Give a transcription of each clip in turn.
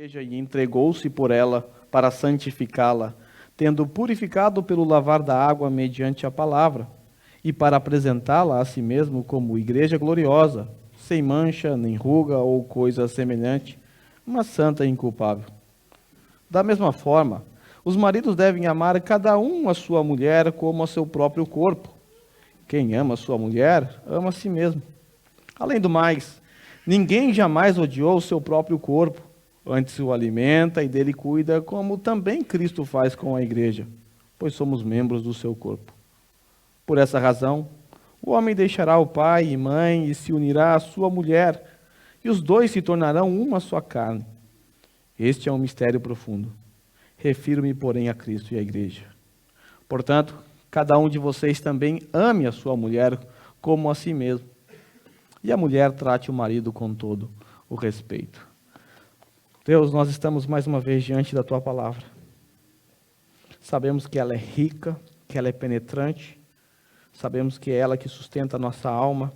igreja e entregou-se por ela para santificá-la, tendo purificado pelo lavar da água mediante a palavra, e para apresentá-la a si mesmo como igreja gloriosa, sem mancha, nem ruga ou coisa semelhante, mas santa e inculpável. Da mesma forma, os maridos devem amar cada um a sua mulher como a seu próprio corpo. Quem ama a sua mulher, ama a si mesmo. Além do mais, ninguém jamais odiou o seu próprio corpo, antes o alimenta e dele cuida, como também Cristo faz com a igreja, pois somos membros do seu corpo. Por essa razão, o homem deixará o pai e mãe e se unirá à sua mulher, e os dois se tornarão uma só carne. Este é um mistério profundo. Refiro-me, porém, a Cristo e à igreja. Portanto, cada um de vocês também ame a sua mulher como a si mesmo. E a mulher trate o marido com todo o respeito. Deus, nós estamos mais uma vez diante da Tua palavra. Sabemos que ela é rica, que ela é penetrante. Sabemos que é ela que sustenta a nossa alma.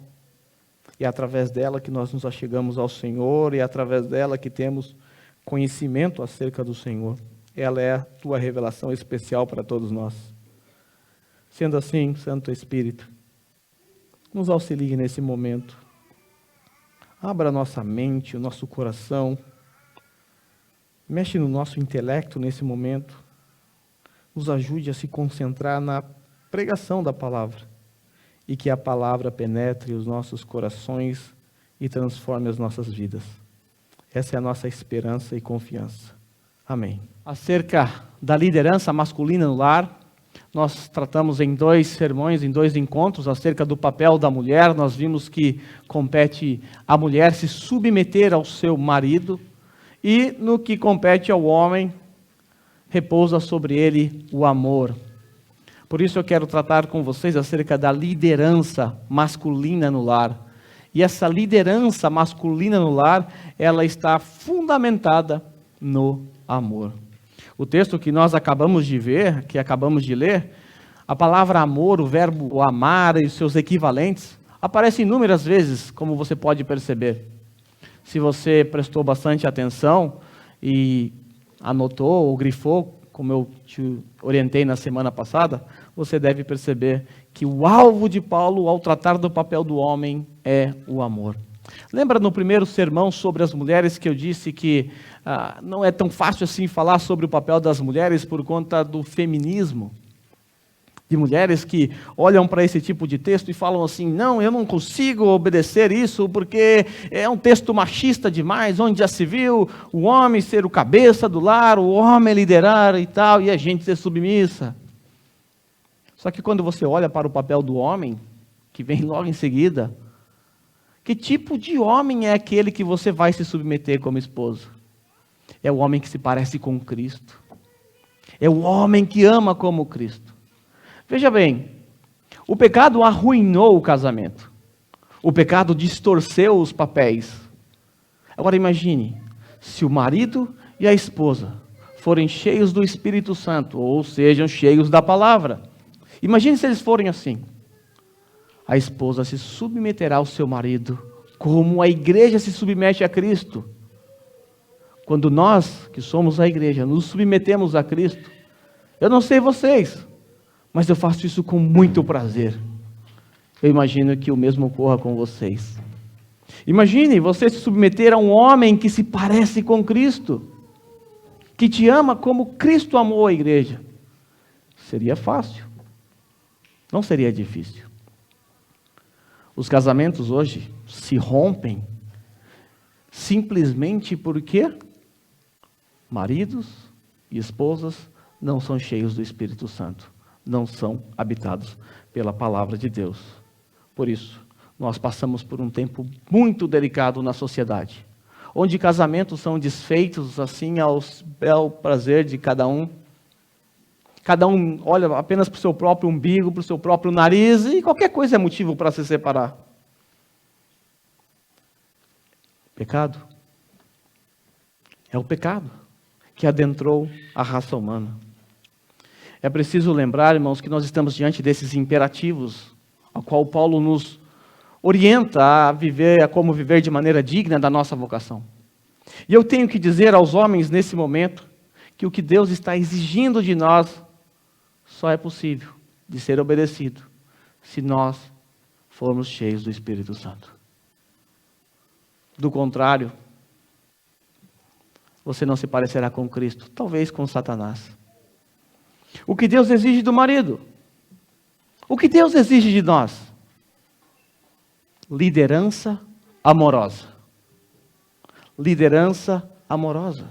E é através dela que nós nos achegamos ao Senhor. E é através dela que temos conhecimento acerca do Senhor. Ela é a Tua revelação especial para todos nós. Sendo assim, Santo Espírito, nos auxilie nesse momento. Abra a nossa mente, o nosso coração. Mexe no nosso intelecto nesse momento. Nos ajude a se concentrar na pregação da palavra. E que a palavra penetre os nossos corações e transforme as nossas vidas. Essa é a nossa esperança e confiança. Amém. Acerca da liderança masculina no lar, nós tratamos em 2 sermões, em 2 encontros, acerca do papel da mulher. Nós vimos que compete à mulher se submeter ao seu marido, e no que compete ao homem, repousa sobre ele o amor. Por isso eu quero tratar com vocês acerca da liderança masculina no lar. E essa liderança masculina no lar, ela está fundamentada no amor. O texto que nós acabamos de ver, que acabamos de ler, a palavra amor, o verbo amar e os seus equivalentes, aparecem inúmeras vezes, como você pode perceber. Se você prestou bastante atenção e anotou ou grifou, como eu te orientei na semana passada, você deve perceber que o alvo de Paulo ao tratar do papel do homem é o amor. Lembra no primeiro sermão sobre as mulheres que eu disse que não é tão fácil assim falar sobre o papel das mulheres por conta do feminismo? De mulheres que olham para esse tipo de texto e falam assim, não, eu não consigo obedecer isso porque é um texto machista demais, onde já se viu o homem ser o cabeça do lar, o homem liderar e tal, e a gente ser submissa. Só que quando você olha para o papel do homem, que vem logo em seguida, que tipo de homem é aquele que você vai se submeter como esposo? É o homem que se parece com Cristo. É o homem que ama como Cristo. Veja bem, o pecado arruinou o casamento. O pecado distorceu os papéis. Agora imagine, se o marido e a esposa forem cheios do Espírito Santo, ou sejam cheios da palavra. Imagine se eles forem assim. A esposa se submeterá ao seu marido, como a igreja se submete a Cristo. Quando nós, que somos a igreja, nos submetemos a Cristo, eu não sei vocês, mas eu faço isso com muito prazer. Eu imagino que o mesmo ocorra com vocês. Imagine você se submeter a um homem que se parece com Cristo, que te ama como Cristo amou a igreja. Seria fácil, não seria difícil. Os casamentos hoje se rompem simplesmente porque maridos e esposas não são cheios do Espírito Santo, não são habitados pela palavra de Deus. Por isso, nós passamos por um tempo muito delicado na sociedade, onde casamentos são desfeitos assim ao bel prazer de cada um. Cada um olha apenas para o seu próprio umbigo, para o seu próprio nariz, e qualquer coisa é motivo para se separar. Pecado. É o pecado que adentrou a raça humana. É preciso lembrar, irmãos, que nós estamos diante desses imperativos, ao qual Paulo nos orienta a viver, a como viver de maneira digna da nossa vocação. E eu tenho que dizer aos homens nesse momento que o que Deus está exigindo de nós só é possível de ser obedecido se nós formos cheios do Espírito Santo. Do contrário, você não se parecerá com Cristo, talvez com Satanás. O que Deus exige do marido? O que Deus exige de nós? Liderança amorosa. Liderança amorosa.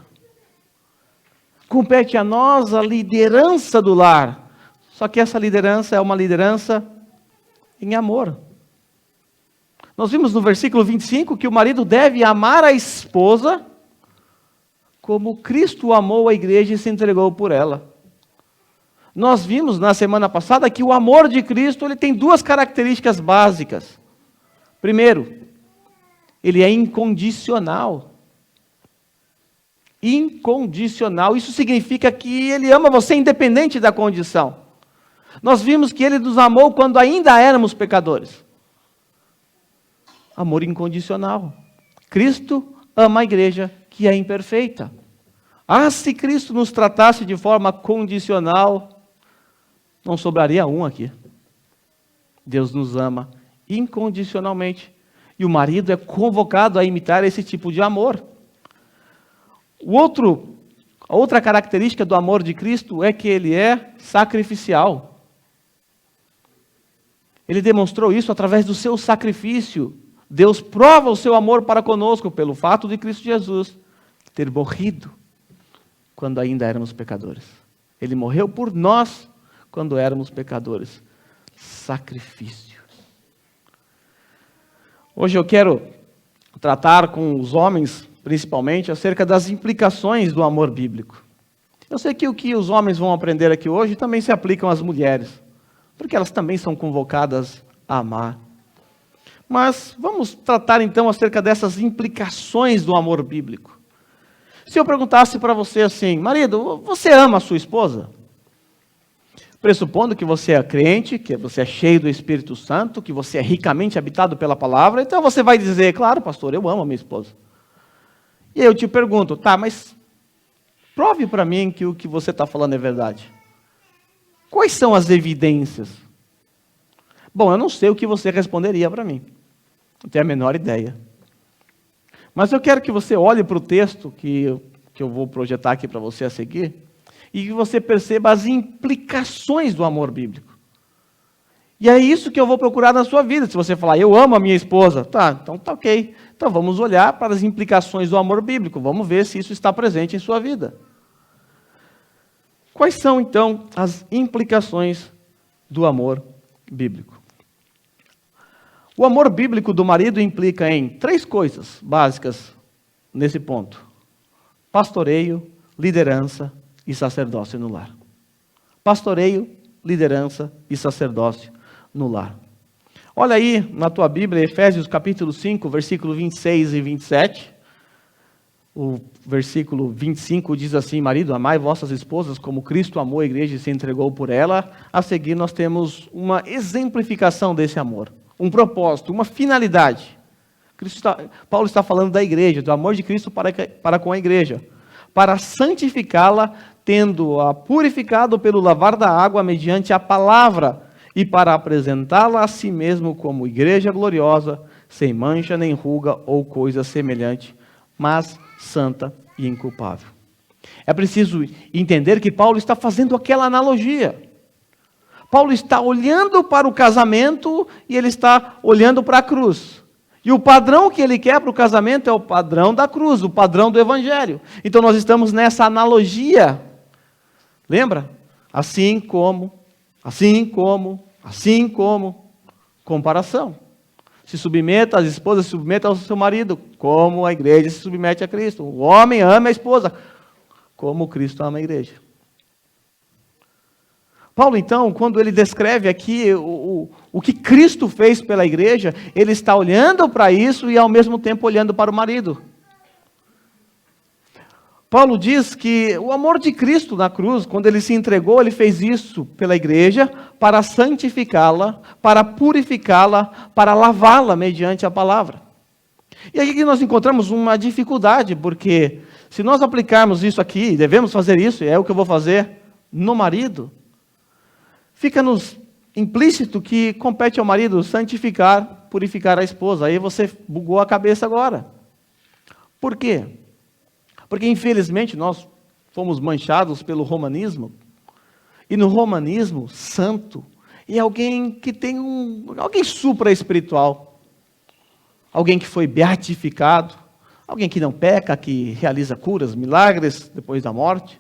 Compete a nós a liderança do lar. Só que essa liderança é uma liderança em amor. Nós vimos no versículo 25 que o marido deve amar a esposa como Cristo amou a igreja e se entregou por ela. Nós vimos na semana passada que o amor de Cristo ele tem duas características básicas. Primeiro, ele é incondicional. Incondicional. Isso significa que ele ama você independente da condição. Nós vimos que ele nos amou quando ainda éramos pecadores. Amor incondicional. Cristo ama a igreja que é imperfeita. Ah, se Cristo nos tratasse de forma condicional, não sobraria um aqui. Deus nos ama incondicionalmente. E o marido é convocado a imitar esse tipo de amor. A outra característica do amor de Cristo é que ele é sacrificial. Ele demonstrou isso através do seu sacrifício. Deus prova o seu amor para conosco pelo fato de Cristo Jesus ter morrido quando ainda éramos pecadores. Ele morreu por nós quando éramos pecadores. Sacrifício. Hoje eu quero tratar com os homens, principalmente, acerca das implicações do amor bíblico. Eu sei que o que os homens vão aprender aqui hoje também se aplicam às mulheres, porque elas também são convocadas a amar. Mas vamos tratar então acerca dessas implicações do amor bíblico. Se eu perguntasse para você assim, marido, você ama a sua esposa? Pressupondo que você é crente, que você é cheio do Espírito Santo, que você é ricamente habitado pela palavra, então você vai dizer, claro, pastor, eu amo a minha esposa. E aí eu te pergunto, tá, mas prove para mim que o que você está falando é verdade. Quais são as evidências? Bom, eu não sei o que você responderia para mim. Não tenho a menor ideia. Mas eu quero que você olhe para o texto que eu vou projetar aqui para você a seguir e que você perceba as implicações do amor bíblico. E é isso que eu vou procurar na sua vida. Se você falar, eu amo a minha esposa, tá, então tá ok. Então vamos olhar para as implicações do amor bíblico. Vamos ver se isso está presente em sua vida. Quais são, então, as implicações do amor bíblico? O amor bíblico do marido implica em 3 coisas básicas nesse ponto: pastoreio, liderança e sacerdócio no lar. Pastoreio, liderança e sacerdócio no lar. Olha aí na tua Bíblia, Efésios capítulo 5, versículo 26 e 27. O versículo 25 diz assim, marido, amai vossas esposas como Cristo amou a igreja e se entregou por ela. A seguir nós temos uma exemplificação desse amor, um propósito, uma finalidade. Paulo está falando da igreja, do amor de Cristo para com a igreja, para santificá-la, tendo-a purificado pelo lavar da água mediante a palavra, e para apresentá-la a si mesmo como igreja gloriosa, sem mancha nem ruga ou coisa semelhante, mas santa e inculpável. É preciso entender que Paulo está fazendo aquela analogia. Paulo está olhando para o casamento e ele está olhando para a cruz. E o padrão que ele quer para o casamento é o padrão da cruz, o padrão do evangelho. Então nós estamos nessa analogia. Lembra? Assim como, comparação. Se submeta, as esposas se submetam ao seu marido, como a igreja se submete a Cristo. O homem ama a esposa, como Cristo ama a igreja. Paulo, então, quando ele descreve aqui o que Cristo fez pela igreja, ele está olhando para isso e, ao mesmo tempo, olhando para o marido. Paulo diz que o amor de Cristo na cruz, quando ele se entregou, ele fez isso pela igreja para santificá-la, para purificá-la, para lavá-la mediante a palavra. E aí que nós encontramos uma dificuldade, porque se nós aplicarmos isso aqui, devemos fazer isso, e é o que eu vou fazer no marido, fica-nos implícito que compete ao marido santificar, purificar a esposa. Aí você bugou a cabeça agora. Por quê? Porque infelizmente nós fomos manchados pelo romanismo, e no romanismo, santo é alguém que tem alguém supra-espiritual, alguém que foi beatificado, alguém que não peca, que realiza curas, milagres depois da morte.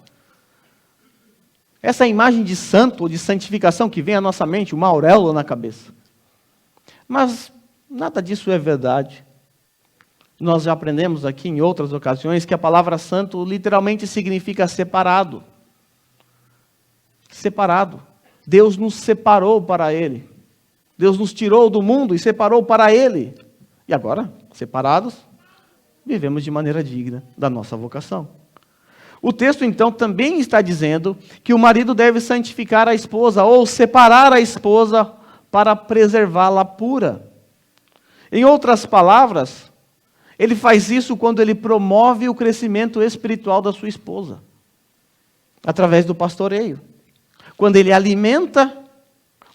Essa imagem de santo ou de santificação que vem à nossa mente, uma auréola na cabeça. Mas nada disso é verdade. Nós já aprendemos aqui em outras ocasiões que a palavra santo literalmente significa separado. Separado. Deus nos separou para Ele. Deus nos tirou do mundo e separou para Ele. E agora, separados, vivemos de maneira digna da nossa vocação. O texto, então, também está dizendo que o marido deve santificar a esposa ou separar a esposa para preservá-la pura. Em outras palavras, ele faz isso quando ele promove o crescimento espiritual da sua esposa, através do pastoreio. Quando ele alimenta,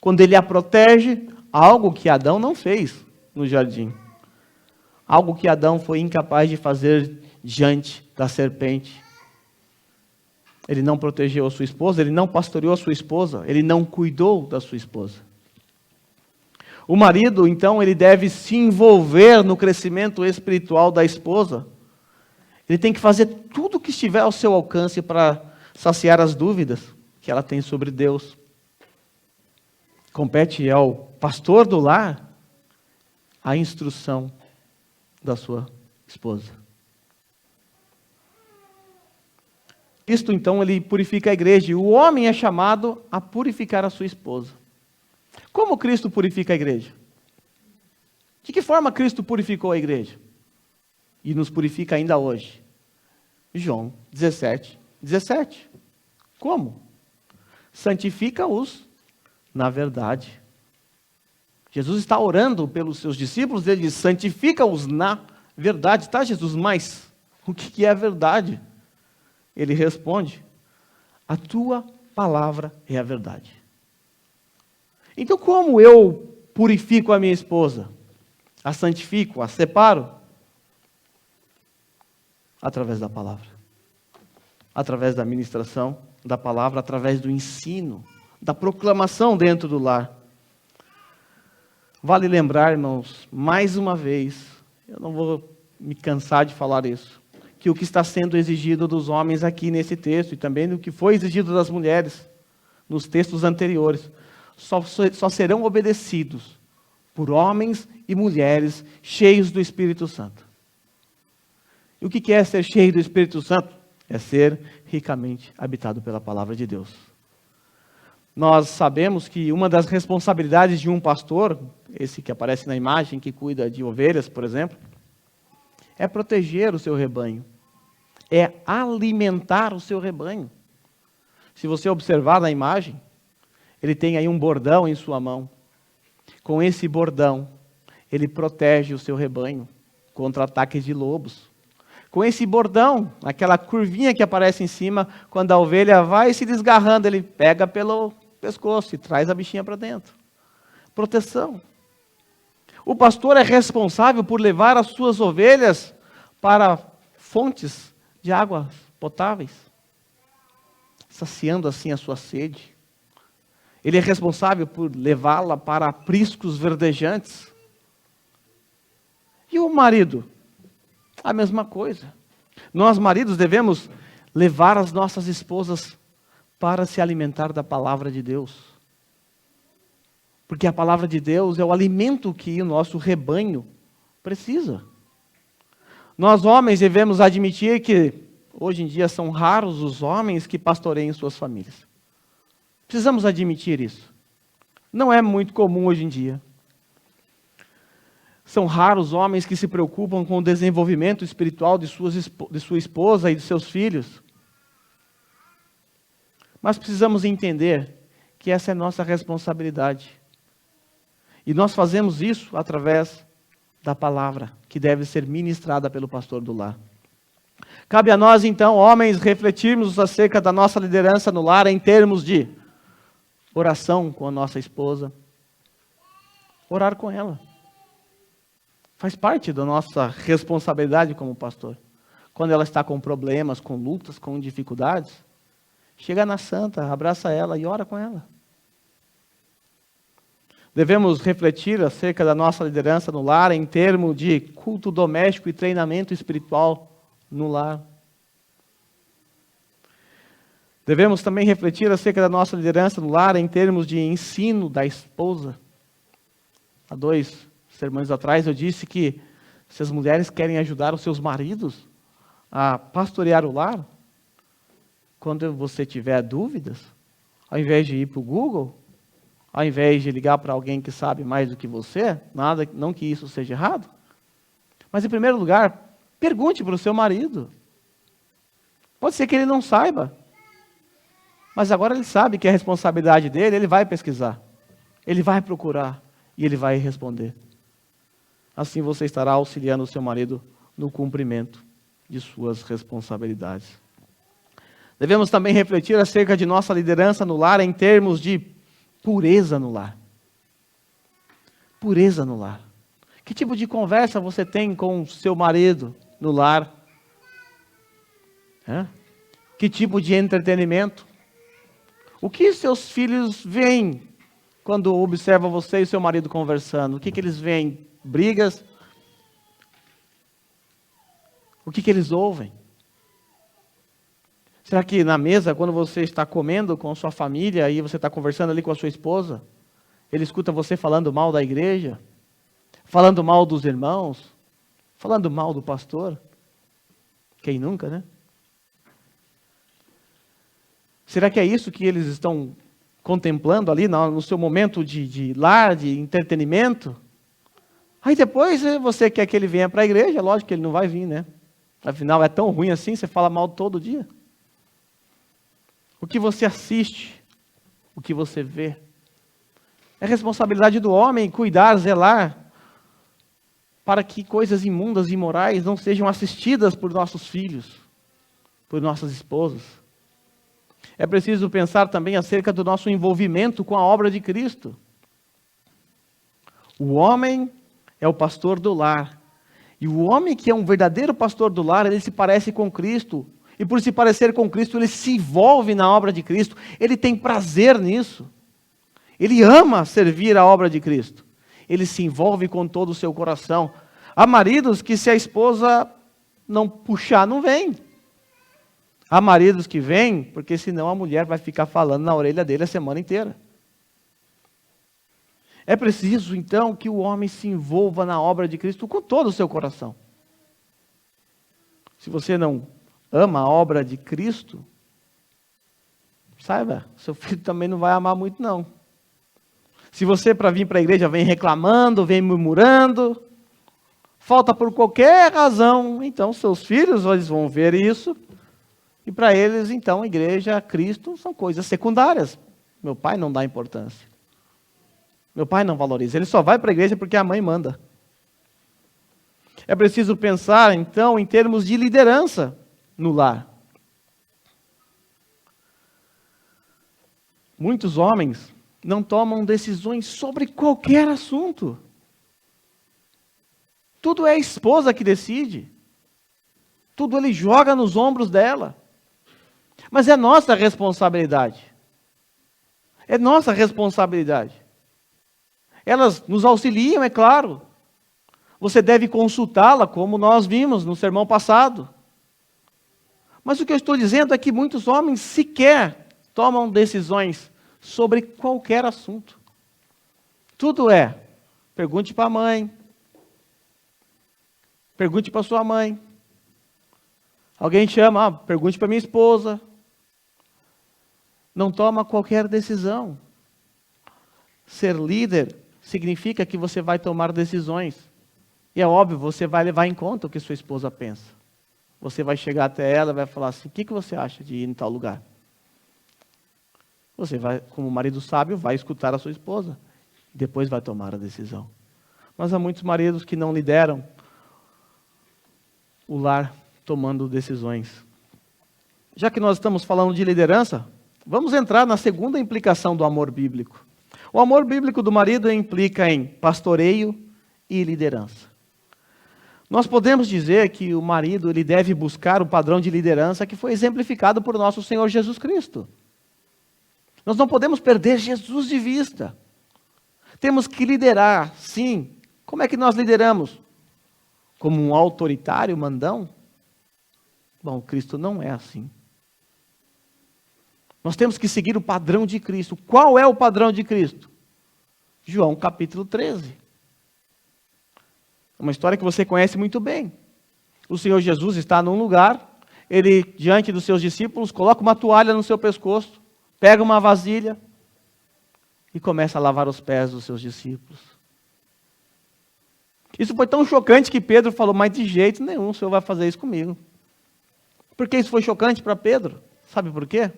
quando ele a protege, algo que Adão não fez no jardim. Algo que Adão foi incapaz de fazer diante da serpente. Ele não protegeu a sua esposa, ele não pastoreou a sua esposa, ele não cuidou da sua esposa. O marido, então, ele deve se envolver no crescimento espiritual da esposa. Ele tem que fazer tudo o que estiver ao seu alcance para saciar as dúvidas que ela tem sobre Deus. Compete ao pastor do lar a instrução da sua esposa. Cristo, então, ele purifica a igreja. E o homem é chamado a purificar a sua esposa. Como Cristo purifica a igreja? De que forma Cristo purificou a igreja? E nos purifica ainda hoje. João 17, 17. Como? Santifica-os na verdade. Jesus está orando pelos seus discípulos, ele diz, santifica-os na verdade. Tá, Jesus, mas o que é a verdade? Ele responde, a tua palavra é a verdade. Então, como eu purifico a minha esposa? A santifico, a separo? Através da palavra. Através da ministração da palavra, através do ensino, da proclamação dentro do lar. Vale lembrar, irmãos, mais uma vez, eu não vou me cansar de falar isso, que o que está sendo exigido dos homens aqui nesse texto, e também do que foi exigido das mulheres, nos textos anteriores, só serão obedecidos por homens e mulheres cheios do Espírito Santo. E o que é ser cheio do Espírito Santo? É ser ricamente habitado pela palavra de Deus. Nós sabemos que uma das responsabilidades de um pastor, esse que aparece na imagem, que cuida de ovelhas, por exemplo, é proteger o seu rebanho, é alimentar o seu rebanho. Se você observar na imagem, ele tem aí um bordão em sua mão. Com esse bordão, ele protege o seu rebanho contra ataques de lobos. Com esse bordão, aquela curvinha que aparece em cima, quando a ovelha vai se desgarrando, ele pega pelo pescoço e traz a bichinha para dentro. Proteção. O pastor é responsável por levar as suas ovelhas para fontes de águas potáveis, saciando assim a sua sede. Ele é responsável por levá-la para apriscos verdejantes. E o marido? A mesma coisa. Nós, maridos, devemos levar as nossas esposas para se alimentar da palavra de Deus. Porque a palavra de Deus é o alimento que o nosso rebanho precisa. Nós, homens, devemos admitir que hoje em dia são raros os homens que pastoreiam suas famílias. Precisamos admitir isso. Não é muito comum hoje em dia. São raros homens que se preocupam com o desenvolvimento espiritual de sua esposa e de seus filhos. Mas precisamos entender que essa é nossa responsabilidade. E nós fazemos isso através da palavra que deve ser ministrada pelo pastor do lar. Cabe a nós, então, homens, refletirmos acerca da nossa liderança no lar em termos de oração com a nossa esposa. Orar com ela. Faz parte da nossa responsabilidade como pastor. Quando ela está com problemas, com lutas, com dificuldades, chega na santa, abraça ela e ora com ela. Devemos refletir acerca da nossa liderança no lar em termos de culto doméstico e treinamento espiritual no lar. Devemos também refletir acerca da nossa liderança no lar em termos de ensino da esposa. Há 2 sermões atrás eu disse que se as mulheres querem ajudar os seus maridos a pastorear o lar, quando você tiver dúvidas, ao invés de ir para o Google, ao invés de ligar para alguém que sabe mais do que você, não que isso seja errado, mas em primeiro lugar, pergunte para o seu marido. Pode ser que ele não saiba, mas agora ele sabe que é a responsabilidade dele, ele vai pesquisar, ele vai procurar e ele vai responder. Assim você estará auxiliando o seu marido no cumprimento de suas responsabilidades. Devemos também refletir acerca de nossa liderança no lar em termos de pureza no lar. Pureza no lar. Que tipo de conversa você tem com o seu marido no lar? Que tipo de entretenimento? O que seus filhos veem quando observam você e seu marido conversando? O que eles veem? Brigas? O que eles ouvem? Será que na mesa, quando você está comendo com sua família e você está conversando ali com a sua esposa, ele escuta você falando mal da igreja, falando mal dos irmãos, falando mal do pastor? Quem nunca, né? Será que é isso que eles estão contemplando ali no seu momento de lar, de entretenimento? Aí depois você quer que ele venha para a igreja, lógico que ele não vai vir, né? Afinal, é tão ruim assim, você fala mal todo dia. O que você assiste, o que você vê. É responsabilidade do homem cuidar, zelar, para que coisas imundas e imorais não sejam assistidas por nossos filhos, por nossas esposas. É preciso pensar também acerca do nosso envolvimento com a obra de Cristo. O homem é o pastor do lar. E o homem que é um verdadeiro pastor do lar, ele se parece com Cristo. E por se parecer com Cristo, ele se envolve na obra de Cristo. Ele tem prazer nisso. Ele ama servir a obra de Cristo. Ele se envolve com todo o seu coração. Há maridos que se a esposa não puxar, não vem. Há maridos que vêm, porque senão a mulher vai ficar falando na orelha dele a semana inteira. É preciso, então, que o homem se envolva na obra de Cristo com todo o seu coração. Se você não ama a obra de Cristo, saiba, seu filho também não vai amar muito, não. Se você, para vir para a igreja, vem reclamando, vem murmurando, falta por qualquer razão, então seus filhos eles vão ver isso, e para eles, então, a igreja, Cristo, são coisas secundárias. Meu pai não dá importância. Meu pai não valoriza. Ele só vai para a igreja porque a mãe manda. É preciso pensar, então, em termos de liderança no lar. Muitos homens não tomam decisões sobre qualquer assunto. Tudo é a esposa que decide. Tudo ele joga nos ombros dela. Mas é nossa responsabilidade. É nossa responsabilidade. Elas nos auxiliam, é claro. Você deve consultá-la, como nós vimos no sermão passado. Mas o que eu estou dizendo é que muitos homens sequer tomam decisões sobre qualquer assunto. Tudo é, pergunte para a mãe, pergunte para sua mãe. Alguém chama, pergunte para minha esposa. Não toma qualquer decisão. Ser líder significa que você vai tomar decisões. E é óbvio, você vai levar em conta o que sua esposa pensa. Você vai chegar até ela e vai falar assim, o que você acha de ir em tal lugar? Você vai, como marido sábio, vai escutar a sua esposa. E depois vai tomar a decisão. Mas há muitos maridos que não lideram o lar tomando decisões. Já que nós estamos falando de liderança, vamos entrar na segunda implicação do amor bíblico. O amor bíblico do marido implica em pastoreio e liderança. Nós podemos dizer que o marido ele deve buscar o padrão de liderança que foi exemplificado por nosso Senhor Jesus Cristo. Nós não podemos perder Jesus de vista. Temos que liderar, sim. Como é que nós lideramos? Como um autoritário mandão? Bom, Cristo não é assim. Nós temos que seguir o padrão de Cristo. Qual é o padrão de Cristo? João capítulo 13. É uma história que você conhece muito bem. O Senhor Jesus está num lugar, ele, diante dos seus discípulos, coloca uma toalha no seu pescoço, pega uma vasilha e começa a lavar os pés dos seus discípulos. Isso foi tão chocante que Pedro falou, mas de jeito nenhum o Senhor vai fazer isso comigo. Por que isso foi chocante para Pedro? Sabe por quê?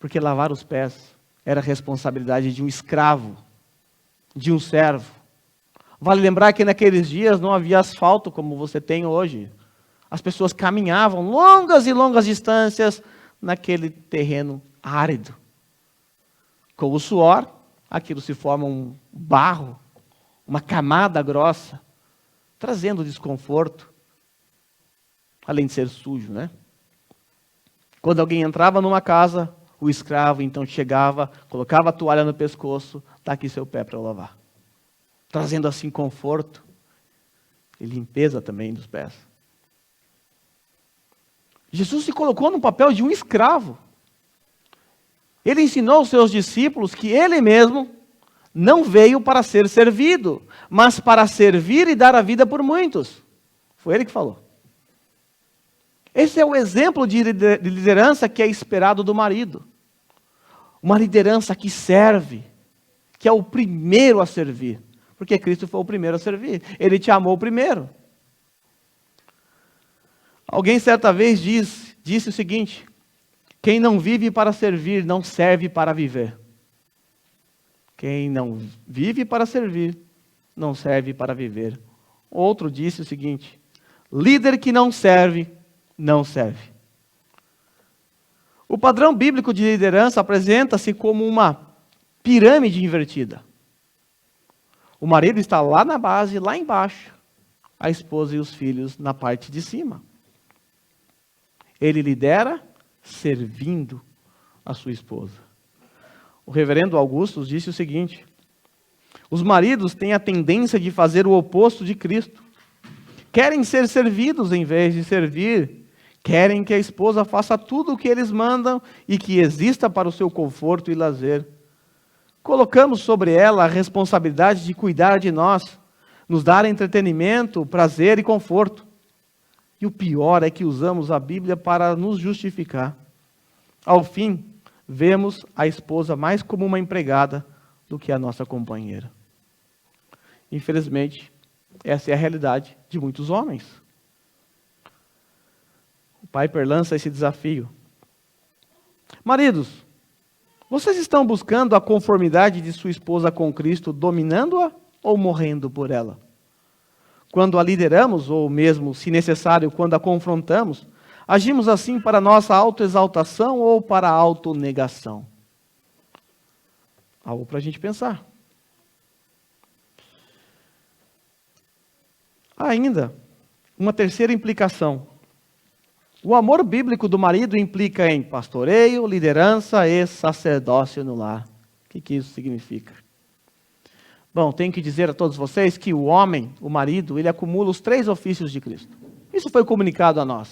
Porque lavar os pés era a responsabilidade de um escravo, de um servo. Vale lembrar que naqueles dias não havia asfalto como você tem hoje. As pessoas caminhavam longas e longas distâncias naquele terreno árido. Com o suor, aquilo se forma um barro, uma camada grossa, trazendo desconforto, além de ser sujo, né? Quando alguém entrava numa casa, o escravo então chegava, colocava a toalha no pescoço, está aqui seu pé para eu lavar. Trazendo assim conforto e limpeza também dos pés. Jesus se colocou no papel de um escravo. Ele ensinou aos seus discípulos que ele mesmo não veio para ser servido, mas para servir e dar a vida por muitos. Foi ele que falou. Esse é o exemplo de liderança que é esperado do marido. Uma liderança que serve, que é o primeiro a servir. Porque Cristo foi o primeiro a servir. Ele te amou primeiro. Alguém certa vez disse o seguinte: quem não vive para servir, não serve para viver. Quem não vive para servir, não serve para viver. Outro disse o seguinte: líder que não serve, não serve. O padrão bíblico de liderança apresenta-se como uma pirâmide invertida. O marido está lá na base, lá embaixo. A esposa e os filhos na parte de cima. Ele lidera servindo a sua esposa. O reverendo Augusto disse o seguinte: os maridos têm a tendência de fazer o oposto de Cristo. Querem ser servidos em vez de servir. Querem que a esposa faça tudo o que eles mandam e que exista para o seu conforto e lazer. Colocamos sobre ela a responsabilidade de cuidar de nós, nos dar entretenimento, prazer e conforto. E o pior é que usamos a Bíblia para nos justificar. Ao fim, vemos a esposa mais como uma empregada do que a nossa companheira. Infelizmente, essa é a realidade de muitos homens. O Piper lança esse desafio. Maridos, vocês estão buscando a conformidade de sua esposa com Cristo, dominando-a ou morrendo por ela? Quando a lideramos, ou mesmo, se necessário, quando a confrontamos, agimos assim para nossa autoexaltação ou para a autonegação? Algo para a gente pensar. Ainda, uma terceira implicação. O amor bíblico do marido implica em pastoreio, liderança e sacerdócio no lar. O que isso significa? Bom, tenho que dizer a todos vocês que o homem, o marido, ele acumula os 3 ofícios de Cristo. Isso foi comunicado a nós.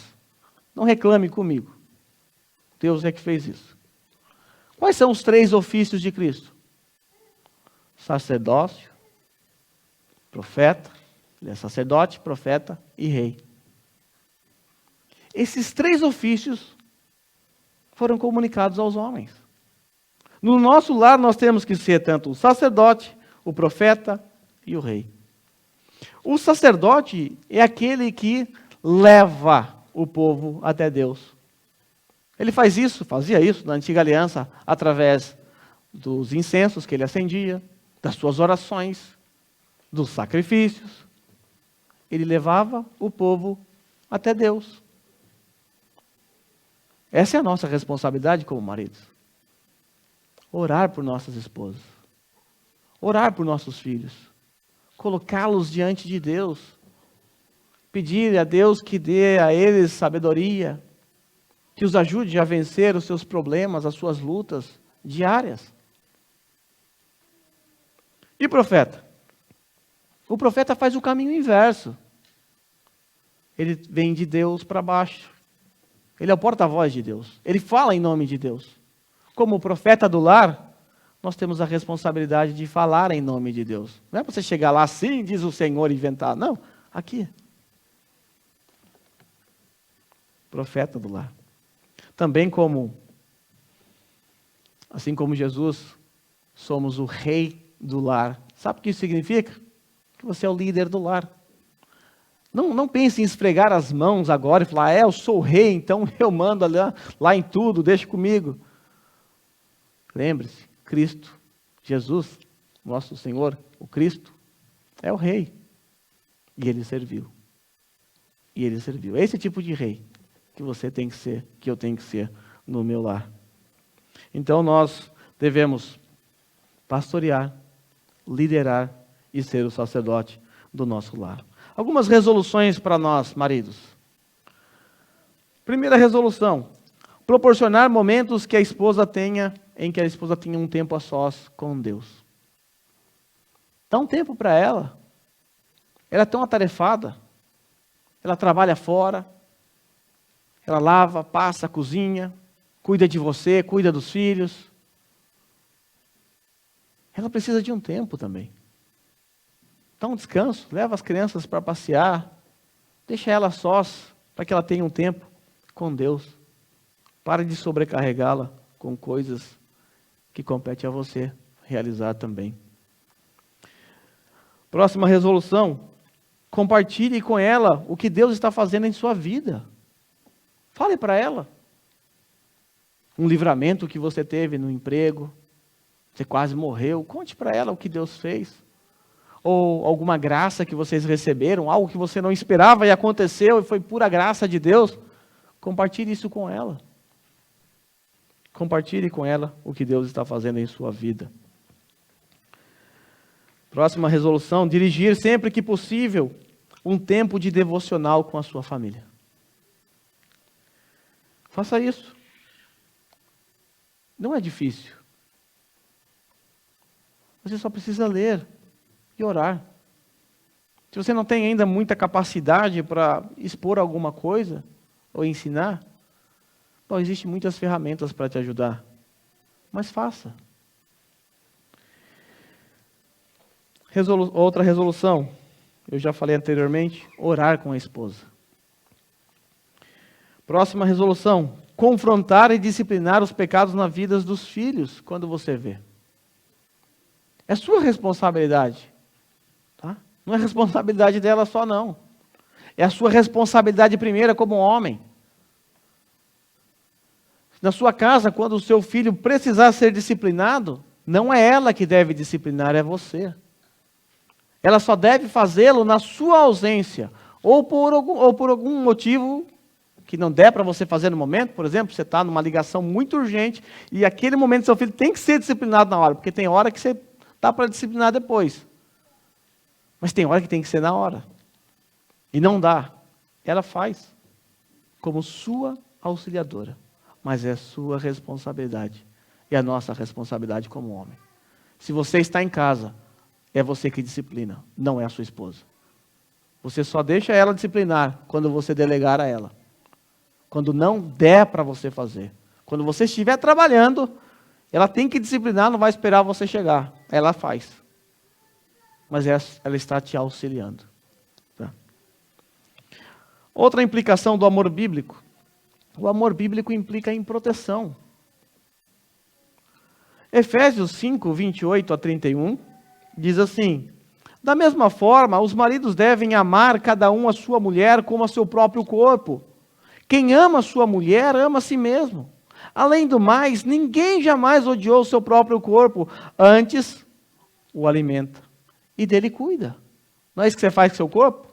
Não reclame comigo. Deus é que fez isso. Quais são os 3 ofícios de Cristo? Sacerdócio, profeta, ele é sacerdote, profeta e rei. Esses 3 ofícios foram comunicados aos homens. No nosso lar nós temos que ser tanto o sacerdote, o profeta e o rei. O sacerdote é aquele que leva o povo até Deus. Ele fazia isso na antiga aliança, através dos incensos que ele acendia, das suas orações, dos sacrifícios. Ele levava o povo até Deus. Essa é a nossa responsabilidade como maridos. Orar por nossas esposas. Orar por nossos filhos. Colocá-los diante de Deus. Pedir a Deus que dê a eles sabedoria. Que os ajude a vencer os seus problemas, as suas lutas diárias. E o profeta? O profeta faz o caminho inverso. Ele vem de Deus para baixo. Ele é o porta-voz de Deus. Ele fala em nome de Deus. Como profeta do lar, nós temos a responsabilidade de falar em nome de Deus. Não é para você chegar lá assim, diz o Senhor, e inventar. Não, aqui. Profeta do lar. Também assim como Jesus, somos o rei do lar. Sabe o que isso significa? Que você é o líder do lar. Não pense em esfregar as mãos agora e falar, eu sou o rei, então eu mando lá em tudo, deixa comigo. Lembre-se, Cristo, Jesus, nosso Senhor, o Cristo, é o rei. E ele serviu. E ele serviu. É esse tipo de rei que você tem que ser, que eu tenho que ser no meu lar. Então nós devemos pastorear, liderar e ser o sacerdote do nosso lar. Algumas resoluções para nós, maridos. Primeira resolução: proporcionar momentos em que a esposa tenha um tempo a sós com Deus. Dá um tempo para ela. Ela é tão atarefada. Ela trabalha fora. Ela lava, passa, cozinha, cuida de você, cuida dos filhos. Ela precisa de um tempo também. Dá um descanso, leva as crianças para passear, deixa ela sós, para que ela tenha um tempo com Deus. Pare de sobrecarregá-la com coisas que competem a você realizar também. Próxima resolução: compartilhe com ela o que Deus está fazendo em sua vida. Fale para ela. Um livramento que você teve no emprego, você quase morreu, conte para ela o que Deus fez. Ou alguma graça que vocês receberam, algo que você não esperava e aconteceu e foi pura graça de Deus. Compartilhe isso com ela. Compartilhe com ela o que Deus está fazendo em sua vida. Próxima resolução: dirigir sempre que possível um tempo de devocional com a sua família. Faça isso. Não é difícil. Você só precisa ler e orar. Se você não tem ainda muita capacidade para expor alguma coisa ou ensinar, bom, existem muitas ferramentas para te ajudar. Mas faça. Outra resolução, eu já falei anteriormente, orar com a esposa. Próxima resolução: confrontar e disciplinar os pecados na vida dos filhos quando você vê. É sua responsabilidade. Tá? Não é responsabilidade dela só, não. É a sua responsabilidade primeira como homem. Na sua casa, quando o seu filho precisar ser disciplinado, não é ela que deve disciplinar, é você. Ela só deve fazê-lo na sua ausência, ou por algum motivo que não der para você fazer no momento. Por exemplo, você está numa ligação muito urgente e aquele momento seu filho tem que ser disciplinado na hora, porque tem hora que você dá para disciplinar depois. Mas tem hora que tem que ser na hora. E não dá. Ela faz como sua auxiliadora. Mas é sua responsabilidade. E a nossa responsabilidade como homem. Se você está em casa, é você que disciplina, não é a sua esposa. Você só deixa ela disciplinar quando você delegar a ela. Quando não der para você fazer. Quando você estiver trabalhando, ela tem que disciplinar, não vai esperar você chegar. Ela faz. Mas ela está te auxiliando. Tá? Outra implicação do amor bíblico. O amor bíblico implica em proteção. Efésios 5, 28 a 31, diz assim: da mesma forma, os maridos devem amar cada um a sua mulher como a seu próprio corpo. Quem ama a sua mulher, ama a si mesmo. Além do mais, ninguém jamais odiou o seu próprio corpo. Antes, o alimenta e dele cuida. Não é isso que você faz com o seu corpo?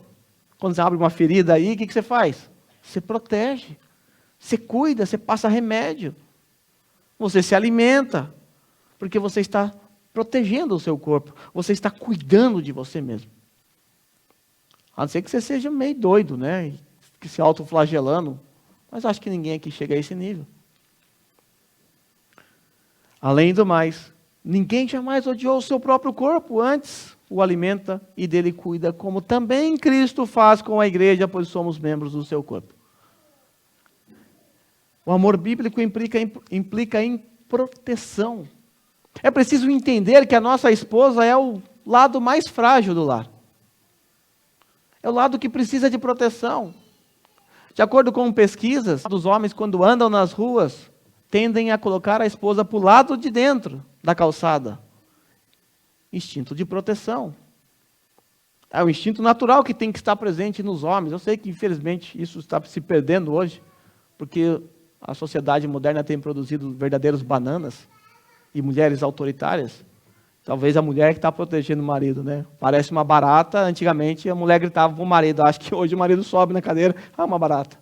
Quando você abre uma ferida aí, o que você faz? Você protege, você cuida, você passa remédio. Você se alimenta, porque você está protegendo o seu corpo. Você está cuidando de você mesmo. A não ser que você seja meio doido, né? Que se autoflagelando. Mas acho que ninguém aqui chega a esse nível. Além do mais, ninguém jamais odiou o seu próprio corpo. Antes o alimenta e dele cuida, como também Cristo faz com a igreja, pois somos membros do seu corpo. O amor bíblico implica em proteção. É preciso entender que a nossa esposa é o lado mais frágil do lar. É o lado que precisa de proteção. De acordo com pesquisas, os homens, quando andam nas ruas, tendem a colocar a esposa para o lado de dentro da calçada. Instinto de proteção. É o instinto natural que tem que estar presente nos homens. Eu sei que, infelizmente, isso está se perdendo hoje, porque a sociedade moderna tem produzido verdadeiros bananas e mulheres autoritárias. Talvez a mulher que está protegendo o marido, né? Parece uma barata. Antigamente a mulher gritava para o marido. Acho que hoje o marido sobe na cadeira. Ah, uma barata.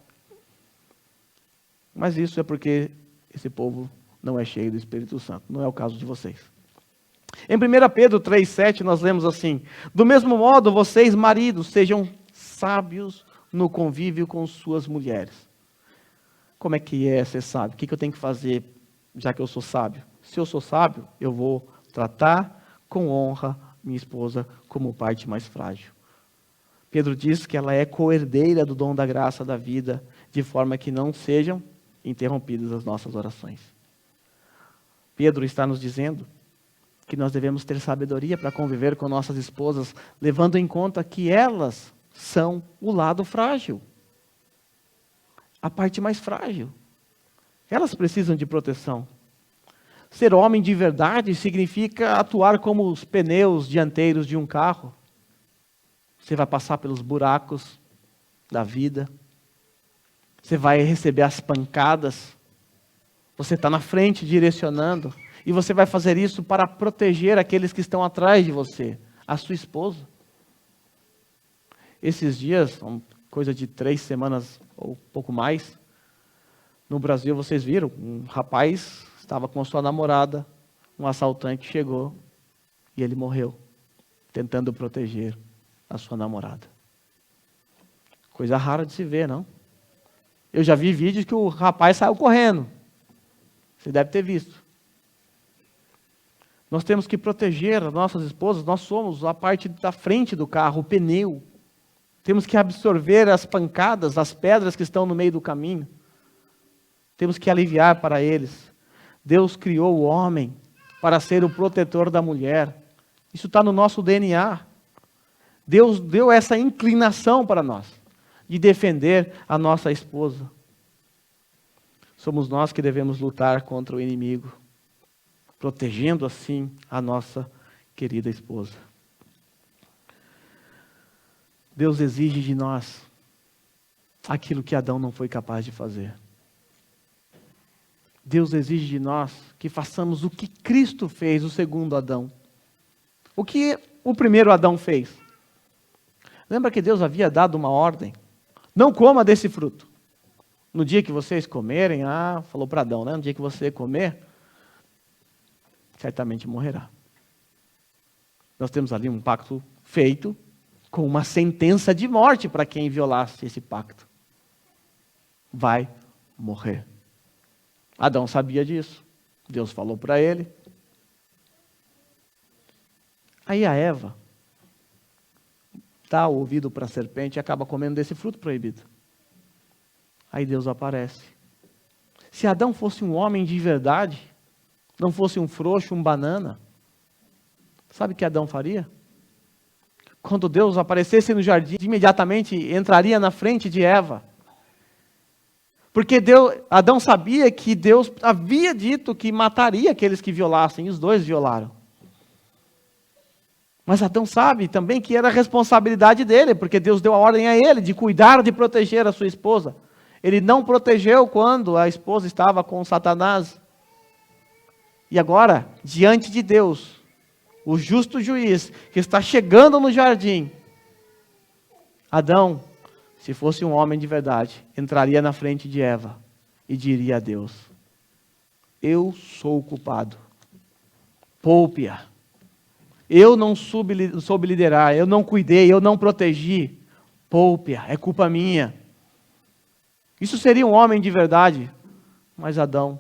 Mas isso é porque esse povo não é cheio do Espírito Santo. Não é o caso de vocês. Em 1 Pedro 3,7 nós lemos assim: do mesmo modo, vocês, maridos, sejam sábios no convívio com suas mulheres. Como é que é ser sábio? O que eu tenho que fazer, já que eu sou sábio? Se eu sou sábio, eu vou tratar com honra minha esposa como parte mais frágil. Pedro diz que ela é coerdeira do dom da graça da vida, de forma que não sejam interrompidas as nossas orações. Pedro está nos dizendo que nós devemos ter sabedoria para conviver com nossas esposas, levando em conta que elas são o lado frágil. A parte mais frágil. Elas precisam de proteção. Ser homem de verdade significa atuar como os pneus dianteiros de um carro. Você vai passar pelos buracos da vida. Você vai receber as pancadas. Você está na frente direcionando. E você vai fazer isso para proteger aqueles que estão atrás de você. A sua esposa. Esses dias, coisa de 3 semanas ou pouco mais, no Brasil vocês viram, um rapaz estava com a sua namorada, um assaltante chegou e ele morreu, tentando proteger a sua namorada. Coisa rara de se ver, não? Eu já vi vídeos que o rapaz saiu correndo. Você deve ter visto. Nós temos que proteger as nossas esposas, nós somos a parte da frente do carro, o pneu. Temos que absorver as pancadas, as pedras que estão no meio do caminho. Temos que aliviar para eles. Deus criou o homem para ser o protetor da mulher. Isso está no nosso DNA. Deus deu essa inclinação para nós, de defender a nossa esposa. Somos nós que devemos lutar contra o inimigo, protegendo assim a nossa querida esposa. Deus exige de nós aquilo que Adão não foi capaz de fazer. Deus exige de nós que façamos o que Cristo fez, o segundo Adão. O que o primeiro Adão fez? Lembra que Deus havia dado uma ordem? Não coma desse fruto. No dia que vocês comerem, falou para Adão, né? No dia que você comer, certamente morrerá. Nós temos ali um pacto feito com uma sentença de morte para quem violasse esse pacto. Vai morrer. Adão sabia disso. Deus falou para ele. Aí a Eva dá o ouvido para a serpente e acaba comendo desse fruto proibido. Aí Deus aparece. Se Adão fosse um homem de verdade, não fosse um frouxo, um banana, sabe o que Adão faria? Quando Deus aparecesse no jardim, imediatamente entraria na frente de Eva. Porque Adão sabia que Deus havia dito que mataria aqueles que violassem, e os dois violaram. Mas Adão sabe também que era responsabilidade dele, porque Deus deu a ordem a ele de cuidar, de proteger a sua esposa. Ele não protegeu quando a esposa estava com Satanás. E agora, diante de Deus, o justo juiz, que está chegando no jardim, Adão, se fosse um homem de verdade, entraria na frente de Eva e diria a Deus: eu sou o culpado, poupe-a. Eu não soube liderar, eu não cuidei, eu não protegi, poupe-a, é culpa minha. Isso seria um homem de verdade, mas Adão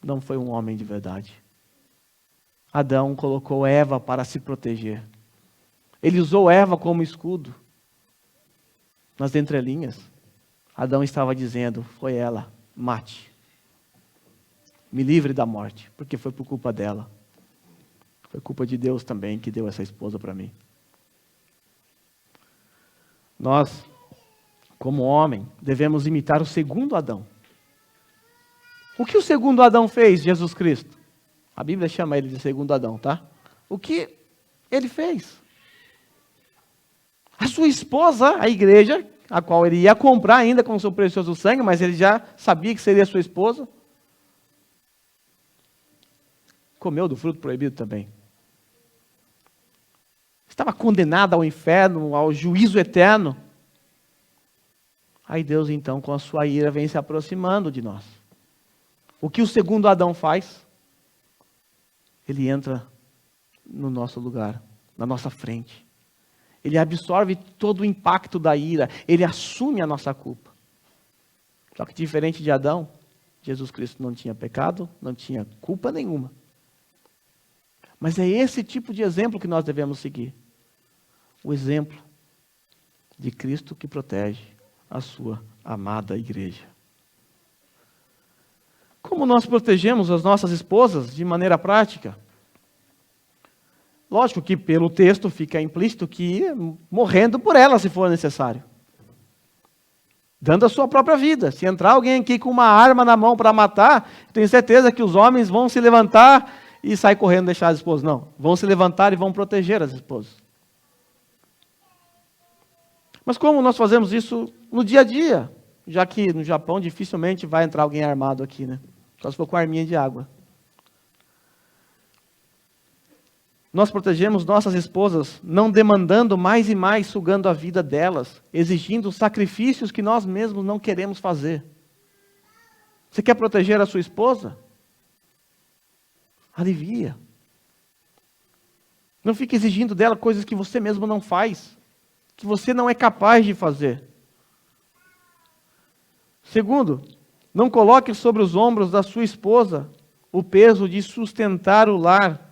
não foi um homem de verdade. Adão colocou Eva para se proteger. Ele usou Eva como escudo. Nas entrelinhas, Adão estava dizendo: foi ela, mate. Me livre da morte, porque foi por culpa dela. Foi culpa de Deus também que deu essa esposa para mim. Nós, como homem, devemos imitar o segundo Adão. O que o segundo Adão fez, Jesus Cristo? A Bíblia chama ele de segundo Adão, tá? O que ele fez? A sua esposa, a igreja, a qual ele ia comprar ainda com o seu precioso sangue, mas ele já sabia que seria sua esposa, comeu do fruto proibido também. Estava condenada ao inferno, ao juízo eterno. Aí Deus, então, com a sua ira, vem se aproximando de nós. O que o segundo Adão faz? Ele entra no nosso lugar, na nossa frente. Ele absorve todo o impacto da ira. Ele assume a nossa culpa. Só que diferente de Adão, Jesus Cristo não tinha pecado, não tinha culpa nenhuma. Mas é esse tipo de exemplo que nós devemos seguir. O exemplo de Cristo que protege a sua amada igreja. Como nós protegemos as nossas esposas de maneira prática? Lógico que pelo texto fica implícito que morrendo por ela, se for necessário. Dando a sua própria vida. Se entrar alguém aqui com uma arma na mão para matar, tenho certeza que os homens vão se levantar e sair correndo e deixar as esposas. Não, vão se levantar e vão proteger as esposas. Mas como nós fazemos isso no dia a dia? Já que no Japão dificilmente vai entrar alguém armado aqui, né? Só se for com arminha de água. Nós protegemos nossas esposas não demandando mais e mais, sugando a vida delas, exigindo sacrifícios que nós mesmos não queremos fazer. Você quer proteger a sua esposa? Alivia. Não fique exigindo dela coisas que você mesmo não faz, que você não é capaz de fazer. Segundo, não coloque sobre os ombros da sua esposa o peso de sustentar o lar,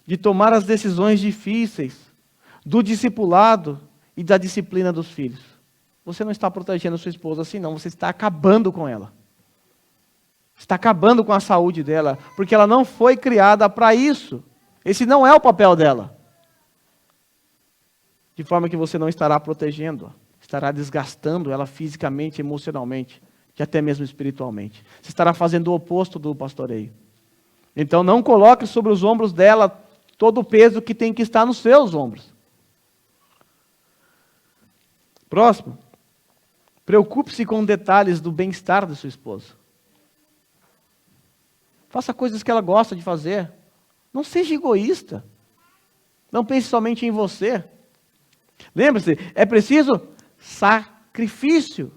de tomar as decisões difíceis, do discipulado e da disciplina dos filhos. Você não está protegendo a sua esposa assim, não. Você está acabando com ela. Está acabando com a saúde dela, porque ela não foi criada para isso. Esse não é o papel dela. De forma que você não estará protegendo-a, estará desgastando ela fisicamente, emocionalmente, e até mesmo espiritualmente. Você estará fazendo o oposto do pastoreio. Então não coloque sobre os ombros dela todo o peso que tem que estar nos seus ombros. Próximo. Preocupe-se com detalhes do bem-estar da sua esposa. Faça coisas que ela gosta de fazer. Não seja egoísta. Não pense somente em você. Lembre-se, é preciso sacrifício.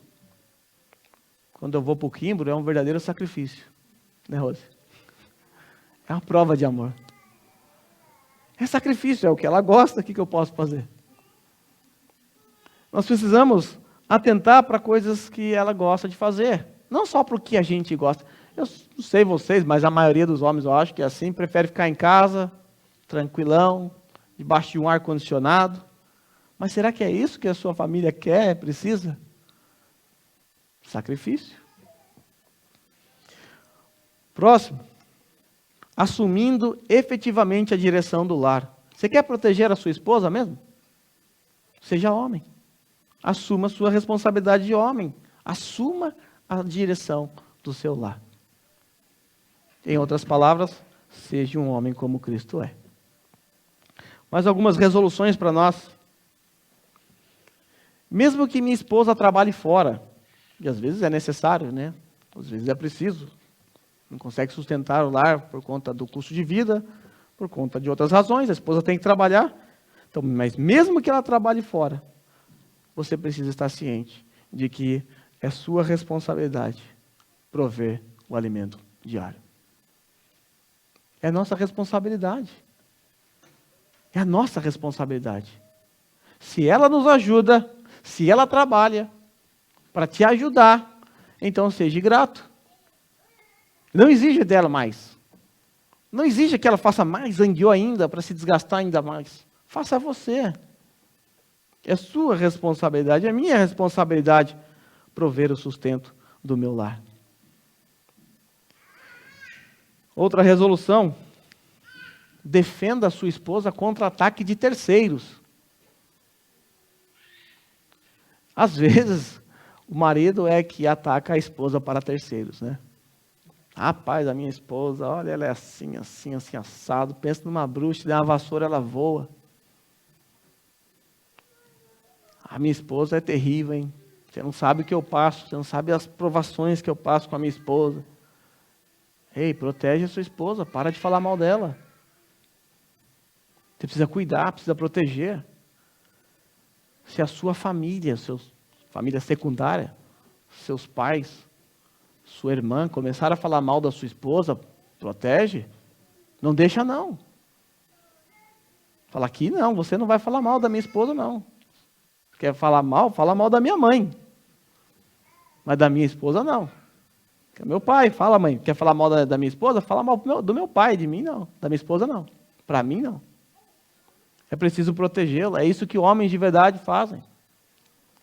Quando eu vou para o Quimbro, é um verdadeiro sacrifício. Né, Rose? É uma prova de amor. É sacrifício, é o que ela gosta, o que eu posso fazer? Nós precisamos atentar para coisas que ela gosta de fazer. Não só para o que a gente gosta. Eu não sei vocês, mas a maioria dos homens, eu acho que é assim, prefere ficar em casa, tranquilão, debaixo de um ar-condicionado. Mas será que é isso que a sua família quer, precisa? Sacrifício. Próximo. Assumindo efetivamente a direção do lar. Você quer proteger a sua esposa mesmo? Seja homem. Assuma a sua responsabilidade de homem. Assuma a direção do seu lar. Em outras palavras, seja um homem como Cristo é. Mais algumas resoluções para nós. Mesmo que minha esposa trabalhe fora, e às vezes é necessário, né? Às vezes é preciso. Não consegue sustentar o lar por conta do custo de vida, por conta de outras razões, a esposa tem que trabalhar. Então, mas mesmo que ela trabalhe fora, você precisa estar ciente de que é sua responsabilidade prover o alimento diário. É nossa responsabilidade. É a nossa responsabilidade. Se ela nos ajuda, se ela trabalha para te ajudar, então seja grato. Não exija dela mais. Não exija que ela faça mais zangueou ainda para se desgastar ainda mais. Faça você. É sua responsabilidade, é minha responsabilidade prover o sustento do meu lar. Outra resolução: defenda a sua esposa contra ataque de terceiros. Às vezes, o marido é que ataca a esposa para terceiros, né? Rapaz, a minha esposa, olha, ela é assim, assim, assim, assado. Pensa numa bruxa, dá uma vassoura, ela voa. A minha esposa é terrível, hein? Você não sabe o que eu passo, você não sabe as provações que eu passo com a minha esposa. Ei, protege a sua esposa, para de falar mal dela. Você precisa cuidar, precisa proteger. Se a sua família, família secundária, seus pais, sua irmã começar a falar mal da sua esposa, protege. Não deixa não. Fala aqui não, você não vai falar mal da minha esposa não. Quer falar mal? Fala mal da minha mãe. Mas da minha esposa não. Que é meu pai, fala mãe. Quer falar mal da minha esposa? Fala mal do meu pai, de mim não. Da minha esposa não. Para mim não. É preciso protegê-la. É isso que homens de verdade fazem.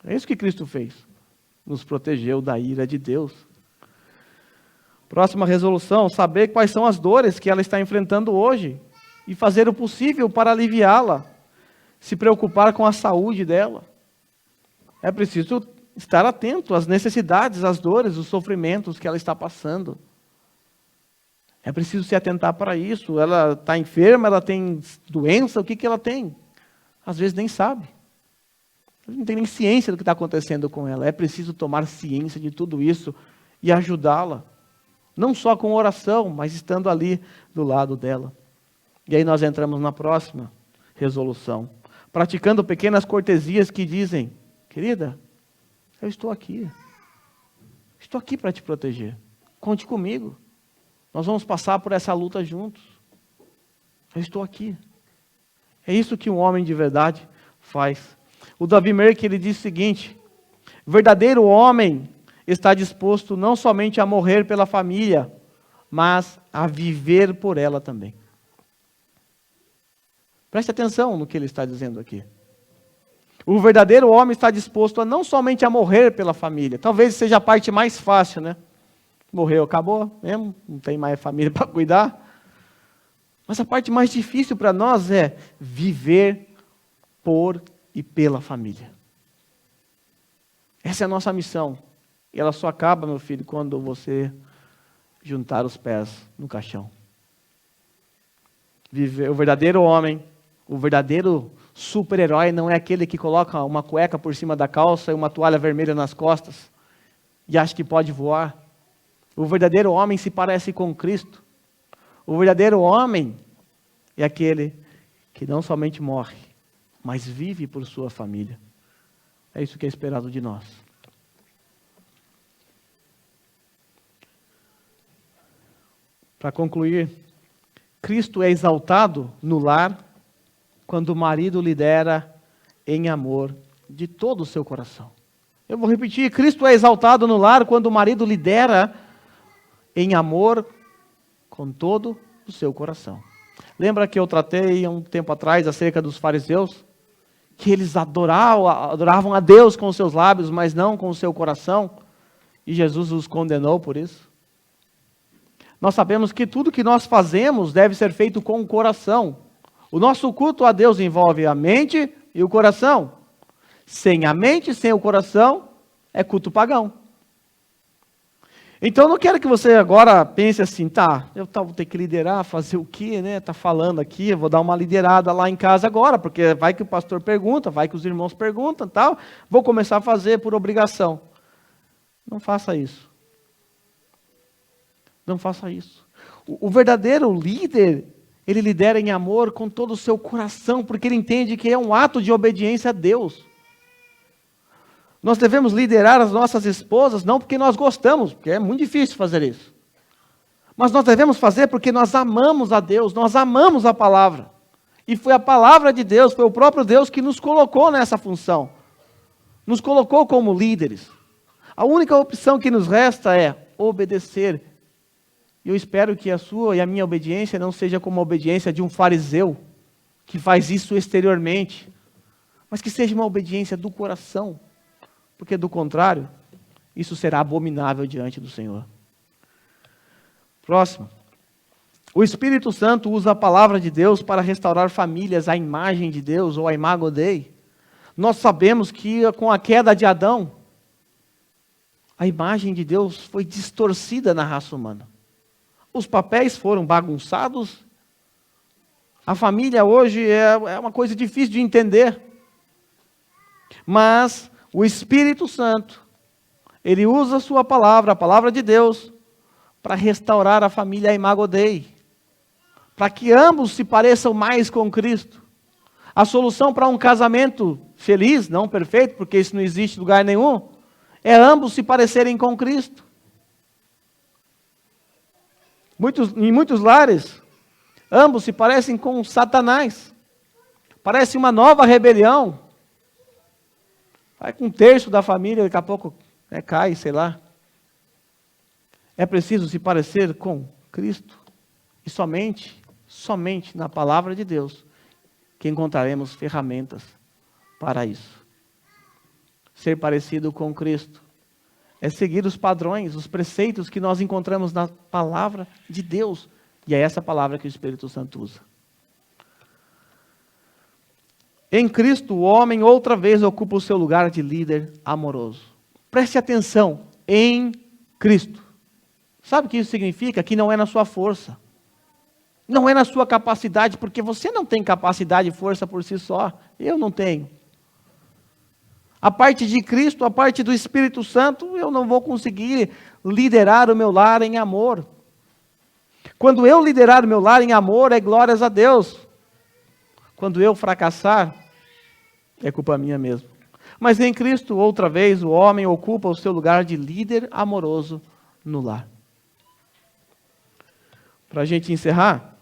É isso que Cristo fez. Nos protegeu da ira de Deus. Próxima resolução: saber quais são as dores que ela está enfrentando hoje e fazer o possível para aliviá-la. Se preocupar com a saúde dela. É preciso estar atento às necessidades, às dores, os sofrimentos que ela está passando. É preciso se atentar para isso. Ela está enferma, ela tem doença, o que ela tem? Às vezes nem sabe. Não tem nem ciência do que está acontecendo com ela. É preciso tomar ciência de tudo isso e ajudá-la. Não só com oração, mas estando ali do lado dela. E aí nós entramos na próxima resolução. Praticando pequenas cortesias que dizem: querida, eu estou aqui. Estou aqui para te proteger. Conte comigo. Nós vamos passar por essa luta juntos. Eu estou aqui. É isso que um homem de verdade faz. O Davi Merck, ele diz o seguinte: o verdadeiro homem está disposto não somente a morrer pela família, mas a viver por ela também. Preste atenção no que ele está dizendo aqui. O verdadeiro homem está disposto a não somente a morrer pela família. Talvez seja a parte mais fácil, né? Morreu, acabou mesmo, não tem mais família para cuidar. Mas a parte mais difícil para nós é viver por e pela família. Essa é a nossa missão. E ela só acaba, meu filho, quando você juntar os pés no caixão. Viver, o verdadeiro homem, o verdadeiro super-herói não é aquele que coloca uma cueca por cima da calça e uma toalha vermelha nas costas e acha que pode voar. O verdadeiro homem se parece com Cristo. O verdadeiro homem é aquele que não somente morre, mas vive por sua família. É isso que é esperado de nós. Para concluir, Cristo é exaltado no lar quando o marido lidera em amor de todo o seu coração. Eu vou repetir: Cristo é exaltado no lar quando o marido lidera em amor com todo o seu coração. Lembra que eu tratei há um tempo atrás acerca dos fariseus? Que eles adoravam a Deus com os seus lábios, mas não com o seu coração. E Jesus os condenou por isso. Nós sabemos que tudo que nós fazemos deve ser feito com o coração. O nosso culto a Deus envolve a mente e o coração. Sem a mente, sem o coração, é culto pagão. Então, eu não quero que você agora pense assim: tá, eu vou ter que liderar, fazer o quê, né? Tá falando aqui, eu vou dar uma liderada lá em casa agora, porque vai que o pastor pergunta, vai que os irmãos perguntam, tal. Vou começar a fazer por obrigação. Não faça isso. Não faça isso. O verdadeiro líder, Ele lidera em amor com todo o seu coração, porque ele entende que é um ato de obediência a Deus. Nós devemos liderar as nossas esposas, não porque nós gostamos, porque é muito difícil fazer isso. Mas nós devemos fazer porque nós amamos a Deus, nós amamos a palavra. E foi a palavra de Deus, foi o próprio Deus que nos colocou nessa função. Nos colocou como líderes. A única opção que nos resta é obedecer. E eu espero que a sua e a minha obediência não seja como a obediência de um fariseu, que faz isso exteriormente, mas que seja uma obediência do coração. Porque do contrário, isso será abominável diante do Senhor. Próximo. O Espírito Santo usa a palavra de Deus para restaurar famílias à imagem de Deus, ou à imago Dei. Nós sabemos que com a queda de Adão, a imagem de Deus foi distorcida na raça humana. Os papéis foram bagunçados. A família hoje é uma coisa difícil de entender. Mas o Espírito Santo, ele usa a sua palavra, a palavra de Deus, para restaurar a família à imago Dei, para que ambos se pareçam mais com Cristo. A solução para um casamento feliz, não perfeito, porque isso não existe em lugar nenhum, é ambos se parecerem com Cristo. Em muitos lares, ambos se parecem com Satanás. Parece uma nova rebelião. Vai com um terço da família, daqui a pouco cai, sei lá. É preciso se parecer com Cristo. E somente na palavra de Deus, que encontraremos ferramentas para isso. Ser parecido com Cristo é seguir os padrões, os preceitos que nós encontramos na palavra de Deus. E é essa palavra que o Espírito Santo usa. Em Cristo, o homem outra vez ocupa o seu lugar de líder amoroso. Preste atenção, em Cristo. Sabe o que isso significa? Que não é na sua força. Não é na sua capacidade, porque você não tem capacidade e força por si só. Eu não tenho. A parte de Cristo, a parte do Espírito Santo, eu não vou conseguir liderar o meu lar em amor. Quando eu liderar o meu lar em amor, é glórias a Deus. Quando eu fracassar, é culpa minha mesmo. Mas em Cristo, outra vez, o homem ocupa o seu lugar de líder amoroso no lar. Para a gente encerrar,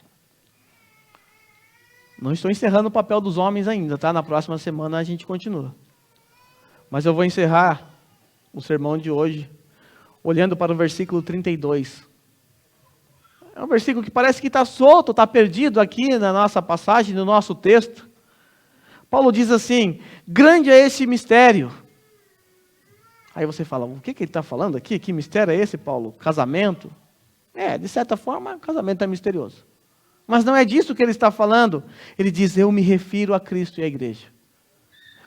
não estou encerrando o papel dos homens ainda, tá? Na próxima semana a gente continua. Mas eu vou encerrar o sermão de hoje olhando para o versículo 32. É um versículo que parece que está solto, está perdido aqui na nossa passagem, no nosso texto. Paulo diz assim: grande é esse mistério. Aí você fala, o que ele está falando aqui? Que mistério é esse, Paulo? Casamento? De certa forma, o casamento é misterioso. Mas não é disso que ele está falando. Ele diz, eu me refiro a Cristo e à igreja.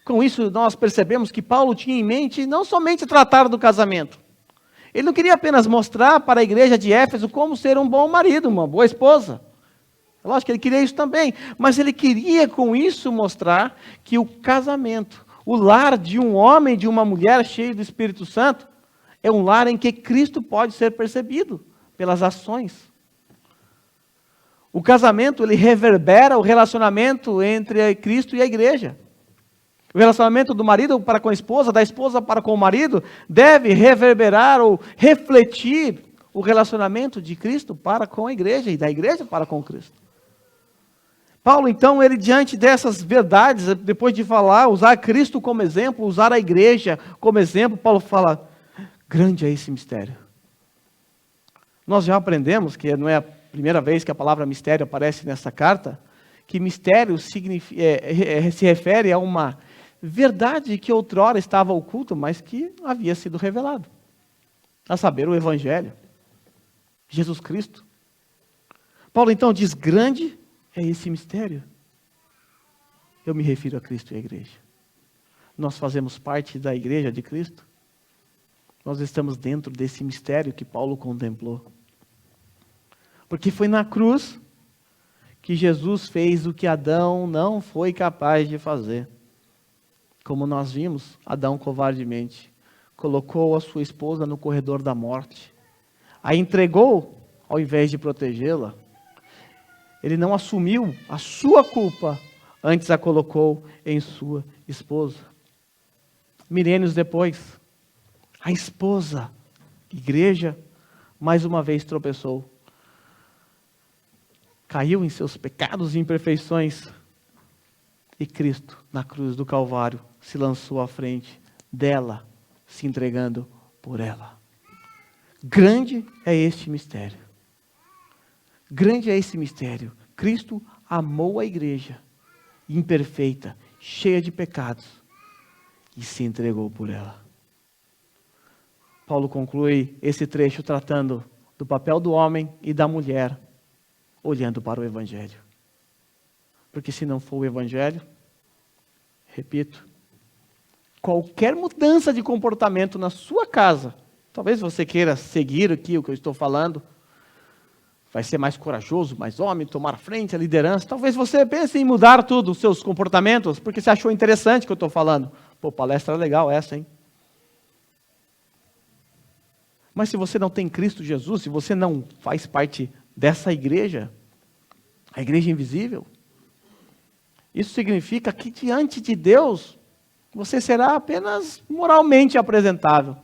Com isso, nós percebemos que Paulo tinha em mente não somente tratar do casamento. Ele não queria apenas mostrar para a igreja de Éfeso como ser um bom marido, uma boa esposa. Lógico que ele queria isso também. Mas ele queria com isso mostrar que o casamento, o lar de um homem e de uma mulher cheio do Espírito Santo, é um lar em que Cristo pode ser percebido pelas ações. O casamento, ele reverbera o relacionamento entre Cristo e a igreja. O relacionamento do marido para com a esposa, da esposa para com o marido, deve reverberar ou refletir o relacionamento de Cristo para com a igreja e da igreja para com Cristo. Paulo, então, ele diante dessas verdades, depois de falar, usar Cristo como exemplo, usar a igreja como exemplo, Paulo fala, grande é esse mistério. Nós já aprendemos, que não é a primeira vez que a palavra mistério aparece nessa carta, que mistério se refere a uma verdade que outrora estava oculta, mas que havia sido revelado. A saber, o Evangelho. Jesus Cristo. Paulo então diz, grande é esse mistério. Eu me refiro a Cristo e à igreja. Nós fazemos parte da igreja de Cristo. Nós estamos dentro desse mistério que Paulo contemplou. Porque foi na cruz que Jesus fez o que Adão não foi capaz de fazer. Como nós vimos, Adão covardemente colocou a sua esposa no corredor da morte. A entregou ao invés de protegê-la. Ele não assumiu a sua culpa, antes a colocou em sua esposa. Milênios depois, a esposa, igreja, mais uma vez tropeçou. Caiu em seus pecados e imperfeições. E Cristo, na cruz do Calvário, se lançou à frente dela, se entregando por ela. Grande é este mistério. Grande é esse mistério. Cristo amou a igreja, imperfeita, cheia de pecados, e se entregou por ela. Paulo conclui esse trecho tratando do papel do homem e da mulher, olhando para o Evangelho. Porque se não for o Evangelho, repito, qualquer mudança de comportamento na sua casa, talvez você queira seguir aqui o que eu estou falando, vai ser mais corajoso, mais homem, tomar frente, a liderança. Talvez você pense em mudar tudo, os seus comportamentos, porque você achou interessante o que eu estou falando. Pô, palestra legal essa, hein? Mas se você não tem Cristo Jesus, se você não faz parte dessa igreja, a igreja invisível, isso significa que diante de Deus, você será apenas moralmente apresentável.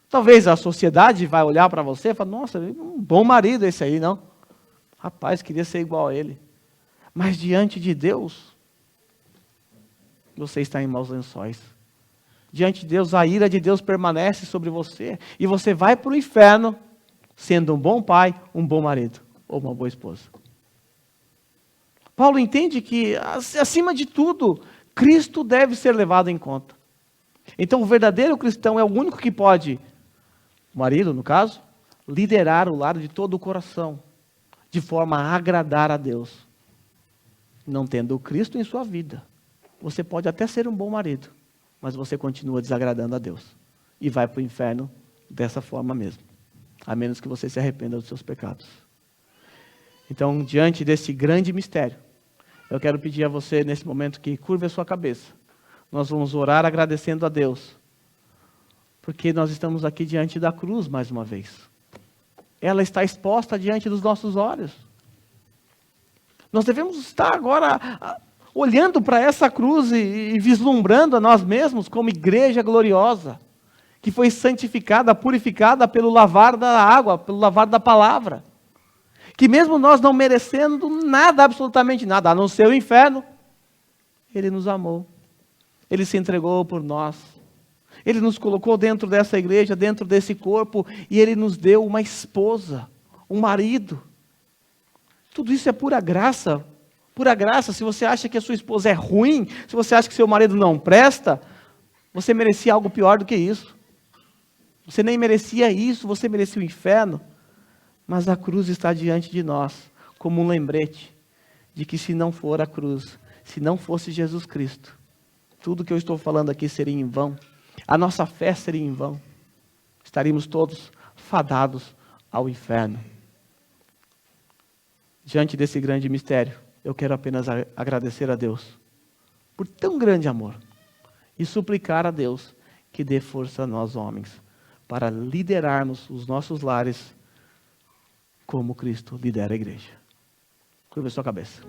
Talvez a sociedade vai olhar para você e falar, nossa, um bom marido esse aí, não? Rapaz, queria ser igual a ele. Mas diante de Deus, você está em maus lençóis. Diante de Deus, a ira de Deus permanece sobre você. E você vai para o inferno, sendo um bom pai, um bom marido, ou uma boa esposa. Paulo entende que, acima de tudo, Cristo deve ser levado em conta. Então, o verdadeiro cristão é o único que pode, o marido, no caso, liderar o lar de todo o coração, de forma a agradar a Deus. Não tendo o Cristo em sua vida, você pode até ser um bom marido, mas você continua desagradando a Deus. E vai para o inferno dessa forma mesmo. A menos que você se arrependa dos seus pecados. Então, diante desse grande mistério, eu quero pedir a você, nesse momento, que curve a sua cabeça. Nós vamos orar agradecendo a Deus. Porque nós estamos aqui diante da cruz, mais uma vez. Ela está exposta diante dos nossos olhos. Nós devemos estar agora olhando para essa cruz e vislumbrando a nós mesmos como igreja gloriosa, que foi santificada, purificada pelo lavar da água, pelo lavar da palavra. Que mesmo nós não merecendo nada, absolutamente nada, a não ser o inferno, Ele nos amou. Ele se entregou por nós. Ele nos colocou dentro dessa igreja, dentro desse corpo, e Ele nos deu uma esposa, um marido. Tudo isso é pura graça. Pura graça. Se você acha que a sua esposa é ruim, se você acha que seu marido não presta, você merecia algo pior do que isso. Você nem merecia isso, você merecia o inferno. Mas a cruz está diante de nós, como um lembrete de que se não for a cruz, se não fosse Jesus Cristo, tudo que eu estou falando aqui seria em vão. A nossa fé seria em vão. Estaríamos todos fadados ao inferno. Diante desse grande mistério, eu quero apenas agradecer a Deus por tão grande amor e suplicar a Deus que dê força a nós homens para liderarmos os nossos lares como Cristo lidera a igreja. Curva a sua cabeça.